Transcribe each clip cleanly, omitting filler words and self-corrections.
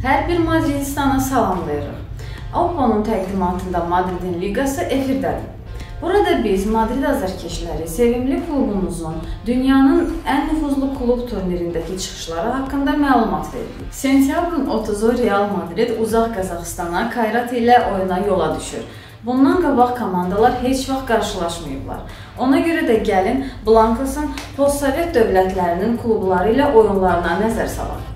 Hər bir Madridistana salamlayırıq. Avropanın təqdimatında Madridin liqası efirdədir. Burada biz Madrid azarkeşləri sevimli klubumuzun dünyanın ən nüfuzlu klub turnirindəki çıxışları haqqında məlumat veririk. Sentyabrın 30-u Real Madrid uzaq Qazaxıstana Kayrat ilə oyuna yola düşür. Bundan qabaq komandalar heç vaxt qarşılaşmayıblar. Ona görə də gəlin Blankos'un postsovet dövlətlərinin klubları ilə oyunlarına nəzər salaq.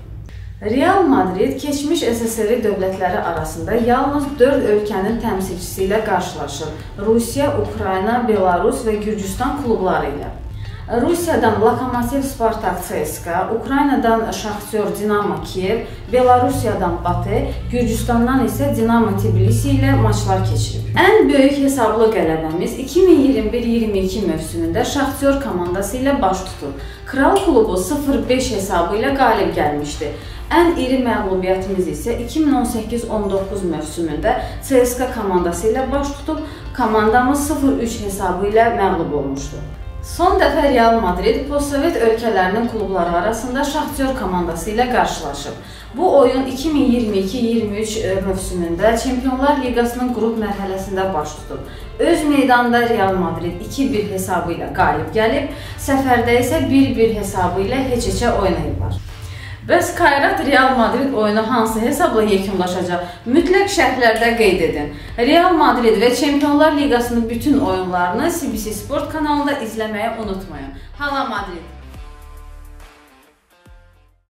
Real Madrid keçmiş SSR dövlətləri arasında yalnız 4 ölkənin təmsilçisi ilə qarşılaşır. Rusiya, Ukrayna, Belarus və Gürcüstan klubları ilə. Rusiyadan Lokomotiv Spartak CSKA, Ukraynadan Shakhtar Dinamo Kiyev, Belarusiyadan Batı, Gürcüstandan isə Dinamo Tbilisi ilə maçlar keçirib. Ən böyük hesablı qələbəmiz 2021-22 mövsümündə Shakhtar komandası ilə baş tutub. Kral klubu 0-5 hesabı ilə qalib gəlmişdi. Ən iri məğlubiyyətimiz isə 2018-19 mövsümündə CSKA komandası ilə baş tutub, komandamız 0-3 hesabı ilə məğlub olmuşdu. Son dəfə Real Madrid postsovet ölkələrinin klubları arasında Shakhtar komandası ilə qarşılaşıb. Bu oyun 2022-23 mövsümündə Çempionlar Liqasının qrup mərhələsində baş tutub. Öz meydanında Real Madrid 2-1 hesabı ilə qalib gəlib, səfərdə isə 1-1 hesabı ilə heç-heçə oynayıblar. Bəs Kayrat Real Madrid oyunu hansı hesabla yekunlaşacaq? Mütləq şərhlərdə qeyd edin. Real Madrid və Çempionlar Liqasının bütün oyunlarını CBC Sport kanalında izləməyi unutmayın. Hala Madrid!